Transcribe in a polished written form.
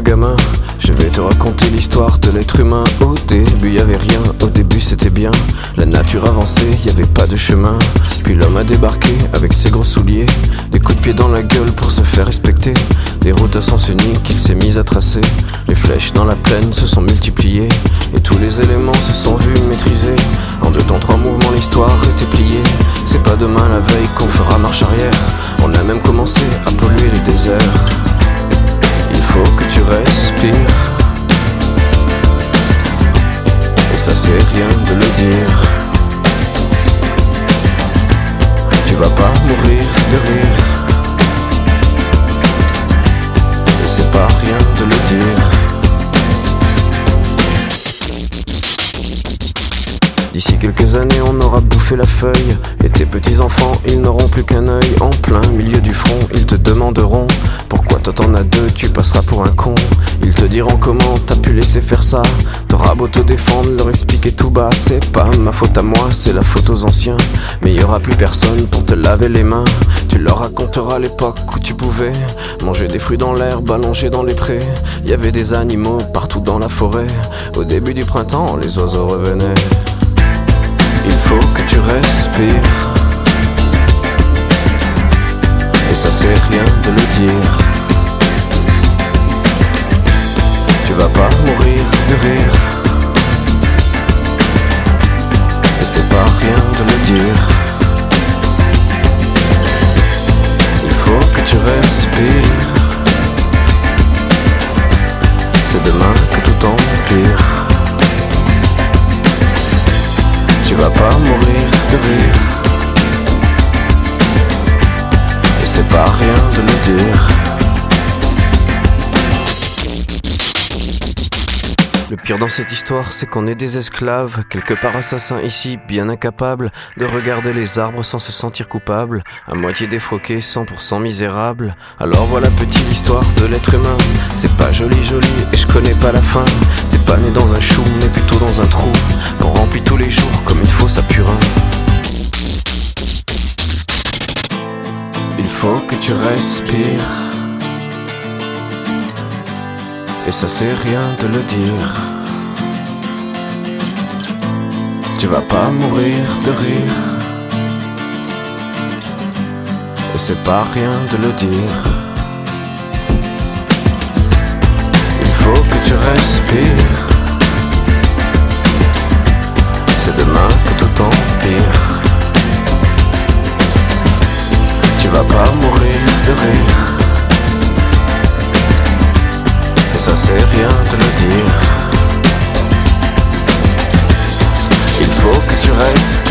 gamin, je vais te raconter l'histoire de l'être humain. Au début y avait rien, au début c'était bien. La nature avançait, y avait pas de chemin. Puis l'homme a débarqué avec ses gros souliers, des coups de pied dans la gueule pour se faire respecter. Des routes à sens unique qu'il s'est mis à tracer. Les flèches dans la plaine se sont multipliées, et tous les éléments se sont vus maîtrisés. En 2 temps 3 mouvements l'histoire était pliée. C'est pas demain la veille qu'on fera marche arrière. On a même commencé à polluer les déserts. Il faut que tu respires, et ça c'est rien de le dire. Tu vas pas mourir de rire, et c'est pas rien de le dire. D'ici quelques années on aura bouffé la feuille, et tes petits enfants ils n'auront plus qu'un œil. En plein milieu du front ils te demanderont pourquoi toi t'en as 2, tu passeras pour un con. Ils te diront comment t'as pu laisser faire ça. T'auras beau te défendre, leur expliquer tout bas. C'est pas ma faute à moi, c'est la faute aux anciens. Mais y aura plus personne pour te laver les mains. Tu leur raconteras l'époque où tu pouvais manger des fruits dans l'herbe, allongés dans les prés. Y avait des animaux partout dans la forêt. Au début du printemps, les oiseaux revenaient. Il faut que tu respires, et ça c'est rien de le dire. Tu vas pas mourir de rire, et c'est pas rien de le dire. Il faut que tu respires, c'est demain que tout empire. Tu vas pas mourir de rire, et c'est pas rien de le dire. Le pire dans cette histoire, c'est qu'on est des esclaves, quelque part assassins ici, bien incapables de regarder les arbres sans se sentir coupables, à moitié défroqués, 100% misérables. Alors voilà petite l'histoire de l'être humain. C'est pas joli et je connais pas la fin. T'es pas né dans un chou, mais plutôt dans un trou qu'on remplit tous les jours comme une fosse à purin. Il faut que tu respires, et ça c'est rien de le dire. Tu vas pas mourir de rire, et c'est pas rien de le dire. Il faut que tu respires, c'est demain que tout empire. Tu vas pas mourir de rire, et ça c'est rien de le dire. Il faut que tu restes